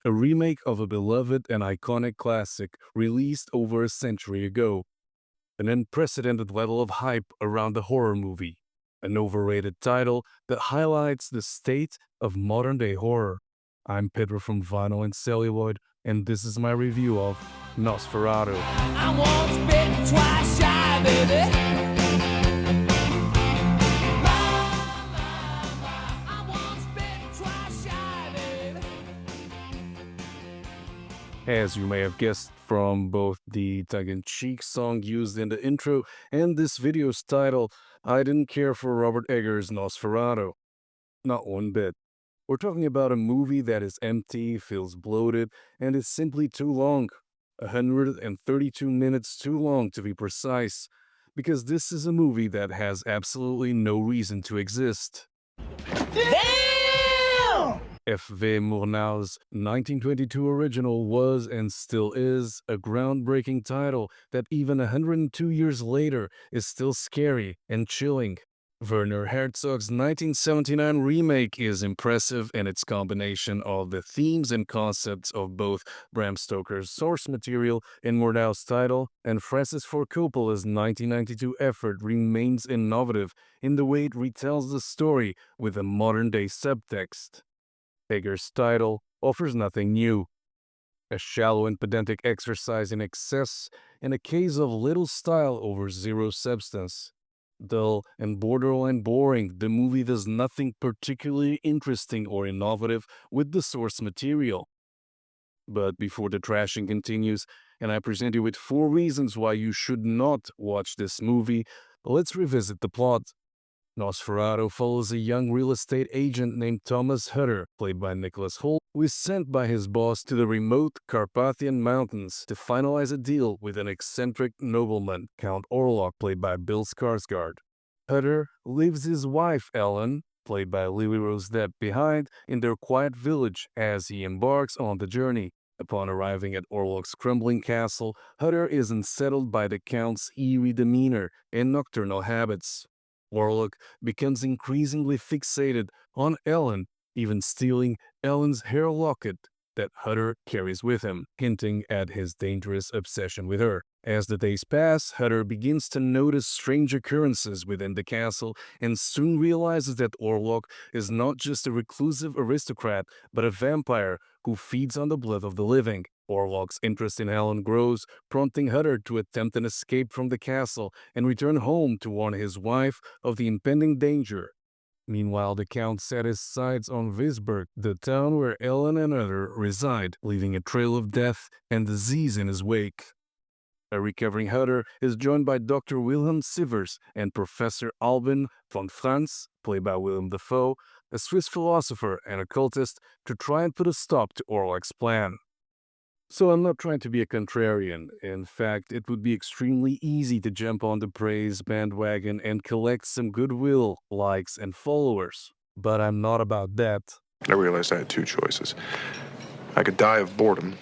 a remake of a beloved and iconic classic released over a century ago. An unprecedented level of hype around the horror movie. An overrated title that highlights the state of modern-day horror. I'm Pedro from Vinyl N Celluloid, and this is my review of Nosferatu. I once bitten, twice shy, baby. I once bitten, twice shy, baby. As you may have guessed from both the tongue-in-cheek song used in the intro and this video's title, I didn't care for Robert Eggers' Nosferatu. Not one bit. We're talking about a movie that is empty, feels bloated, and is simply too long. 132 minutes too long to be precise. Because this is a movie that has absolutely no reason to exist. Damn! F.V. Murnau's 1922 original was and still is a groundbreaking title that even 102 years later is still scary and chilling. Werner Herzog's 1979 remake is impressive in its combination of the themes and concepts of both Bram Stoker's source material and Murnau's title, and Francis Ford Coppola's 1992 effort remains innovative in the way it retells the story with a modern-day subtext. Eggers' title offers nothing new. A shallow and pedantic exercise in excess, and a case of little style over zero substance. Dull and borderline boring, the movie does nothing particularly interesting or innovative with the source material. But before the trashing continues, and I present you with 4 reasons why you should not watch this movie, let's revisit the plot. Nosferatu follows a young real estate agent named Thomas Hutter, played by Nicholas Hoult, who is sent by his boss to the remote Carpathian Mountains to finalize a deal with an eccentric nobleman, Count Orlok, played by Bill Skarsgård. Hutter leaves his wife, Ellen, played by Lily Rose Depp, behind in their quiet village as he embarks on the journey. Upon arriving at Orlok's crumbling castle, Hutter is unsettled by the Count's eerie demeanor and nocturnal habits. Orlok becomes increasingly fixated on Ellen, even stealing Ellen's hair locket that Hutter carries with him, hinting at his dangerous obsession with her. As the days pass, Hutter begins to notice strange occurrences within the castle and soon realizes that Orlok is not just a reclusive aristocrat, but a vampire who feeds on the blood of the living. Orlok's interest in Ellen grows, prompting Hutter to attempt an escape from the castle and return home to warn his wife of the impending danger. Meanwhile, the Count set his sights on Visburg, the town where Ellen and Hutter reside, leaving a trail of death and disease in his wake. A recovering Hutter is joined by Dr. Wilhelm Sivers and Professor Albin von Franz, played by Willem Dafoe, a Swiss philosopher and occultist, to try and put a stop to Orlok's plan. So I'm not trying to be a contrarian. In fact, it would be extremely easy to jump on the praise bandwagon and collect some goodwill, likes, and followers. But I'm not about that. I realized I had 2 choices. I could die of boredom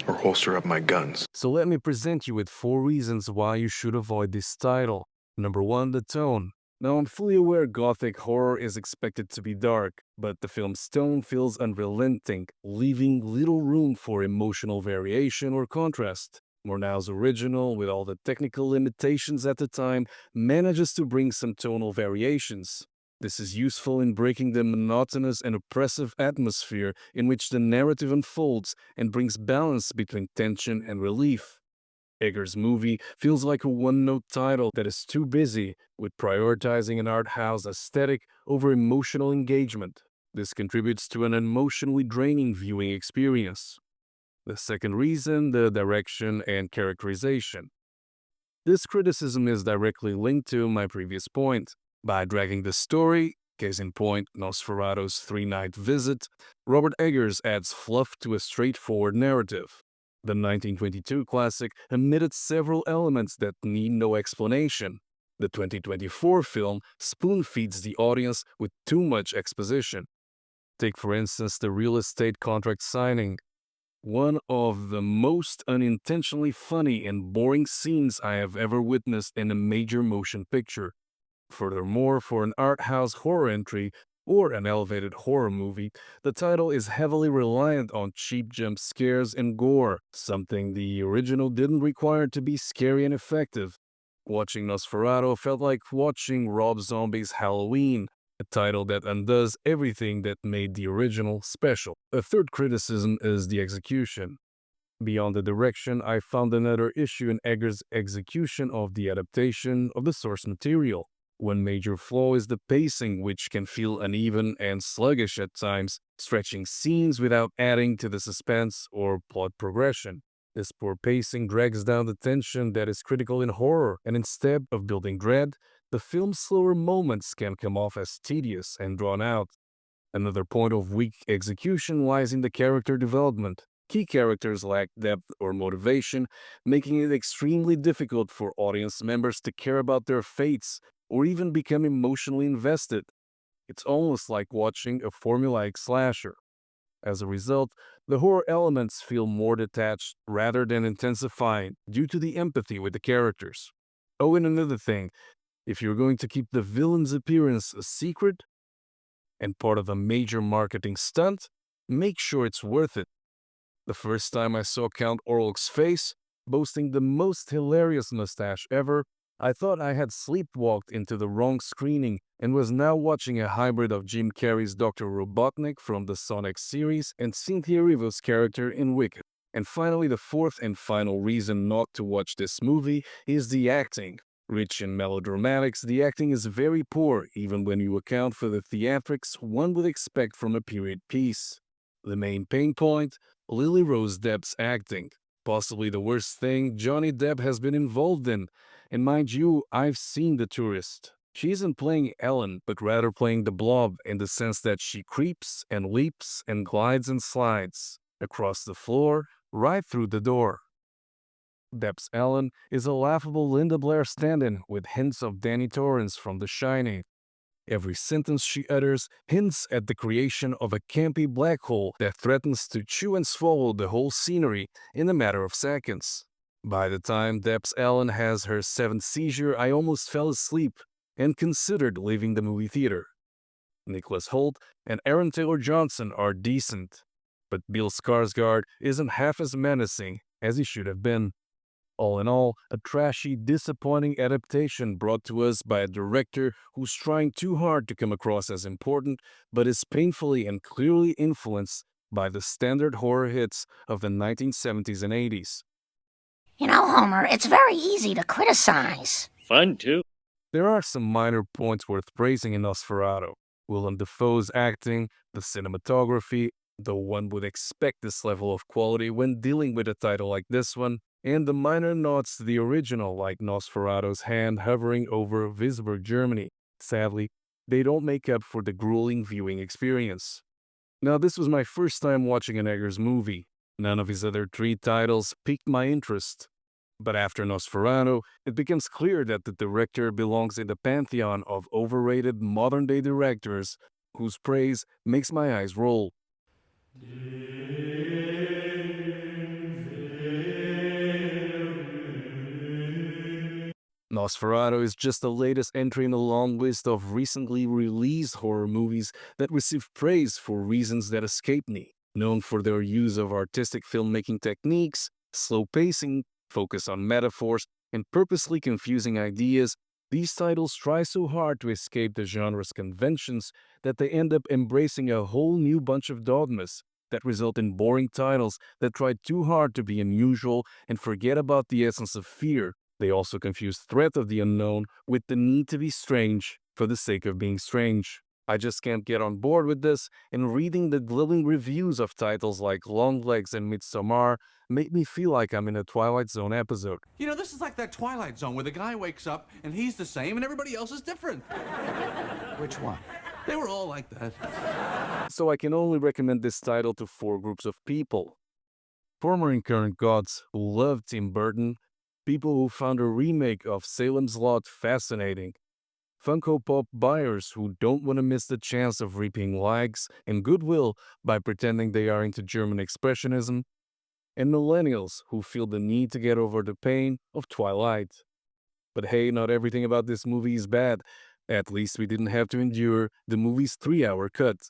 or holster up my guns. So let me present you with 4 reasons why you should avoid this title. Number 1, the tone. Now, I'm fully aware Gothic horror is expected to be dark, but the film's tone feels unrelenting, leaving little room for emotional variation or contrast. Murnau's original, with all the technical limitations at the time, manages to bring some tonal variations. This is useful in breaking the monotonous and oppressive atmosphere in which the narrative unfolds and brings balance between tension and relief. Eggers' movie feels like a one-note title that is too busy with prioritizing an art house aesthetic over emotional engagement. This contributes to an emotionally draining viewing experience. The second reason, the direction and characterization. This criticism is directly linked to my previous point. By dragging the story, case in point Nosferatu's 3-night visit, Robert Eggers adds fluff to a straightforward narrative. The 1922 classic omitted several elements that need no explanation. The 2024 film spoon-feeds the audience with too much exposition. Take, for instance, the real estate contract signing. One of the most unintentionally funny and boring scenes I have ever witnessed in a major motion picture. Furthermore, for an art house horror entry, or an elevated horror movie, the title is heavily reliant on cheap jump scares and gore, something the original didn't require to be scary and effective. Watching Nosferatu felt like watching Rob Zombie's Halloween, a title that undoes everything that made the original special. A third criticism is the execution. Beyond the direction, I found another issue in Eggers' execution of the adaptation of the source material. One major flaw is the pacing, which can feel uneven and sluggish at times, stretching scenes without adding to the suspense or plot progression. This poor pacing drags down the tension that is critical in horror, and instead of building dread, the film's slower moments can come off as tedious and drawn out. Another point of weak execution lies in the character development. Key characters lack depth or motivation, making it extremely difficult for audience members to care about their fates or even become emotionally invested. It's almost like watching a formulaic slasher. As a result, the horror elements feel more detached rather than intensifying due to the empathy with the characters. Oh, and another thing, if you're going to keep the villain's appearance a secret and part of a major marketing stunt, make sure it's worth it. The first time I saw Count Orlok's face, boasting the most hilarious mustache ever, I thought I had sleepwalked into the wrong screening and was now watching a hybrid of Jim Carrey's Dr. Robotnik from the Sonic series and Cynthia Erivo's character in Wicked. And finally, the fourth and final reason not to watch this movie is the acting. Rich in melodramatics, the acting is very poor, even when you account for the theatrics one would expect from a period piece. The main pain point? Lily Rose Depp's acting. Possibly the worst thing Johnny Depp has been involved in. And mind you, I've seen The Tourist. She isn't playing Ellen, but rather playing the Blob in the sense that she creeps and leaps and glides and slides across the floor, right through the door. Depp's Ellen is a laughable Linda Blair stand-in with hints of Danny Torrance from The Shining. Every sentence she utters hints at the creation of a campy black hole that threatens to chew and swallow the whole scenery in a matter of seconds. By the time Depp's Ellen has her seventh seizure, I almost fell asleep and considered leaving the movie theater. Nicholas Hoult and Aaron Taylor Johnson are decent, but Bill Skarsgård isn't half as menacing as he should have been. All in all, a trashy, disappointing adaptation brought to us by a director who's trying too hard to come across as important, but is painfully and clearly influenced by the standard horror hits of the 1970s and 80s. You know, Homer, it's very easy to criticize. Fun, too. There are some minor points worth praising in Nosferatu. Willem Dafoe's acting, the cinematography, though one would expect this level of quality when dealing with a title like this one, and the minor nods to the original, like Nosferatu's hand hovering over Visburg, Germany. Sadly, they don't make up for the grueling viewing experience. Now, this was my first time watching an Eggers movie. None of his other three titles piqued my interest. But after Nosferatu, it becomes clear that the director belongs in the pantheon of overrated modern-day directors whose praise makes my eyes roll. Nosferatu is just the latest entry in a long list of recently released horror movies that receive praise for reasons that escape me. Known for their use of artistic filmmaking techniques, slow pacing, focus on metaphors, and purposely confusing ideas, these titles try so hard to escape the genre's conventions that they end up embracing a whole new bunch of dogmas that result in boring titles that try too hard to be unusual and forget about the essence of fear. They also confuse threat of the unknown with the need to be strange for the sake of being strange. I just can't get on board with this, and reading the glowing reviews of titles like Longlegs and Midsommar make me feel like I'm in a Twilight Zone episode. You know, this is like that Twilight Zone where the guy wakes up and he's the same and everybody else is different. Which one? They were all like that. So I can only recommend this title to four groups of people. Former and current gods who love Tim Burton, people who found a remake of Salem's Lot fascinating, Funko Pop buyers who don't want to miss the chance of reaping likes and goodwill by pretending they are into German expressionism, and millennials who feel the need to get over the pain of Twilight. But hey, not everything about this movie is bad. At least we didn't have to endure the movie's 3-hour cut.